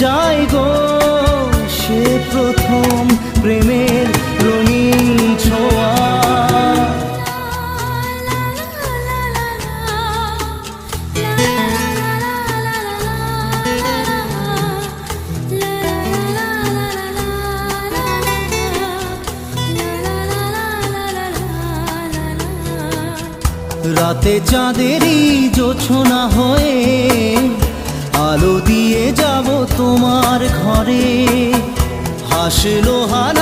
যায় গো সে প্রথম প্রেমের রঙিন ছোঁয়া। রাতে চাঁদেরই জোছনা হয়ে আলো দিয়ে যাব তোমার ঘরে, হাসলো হার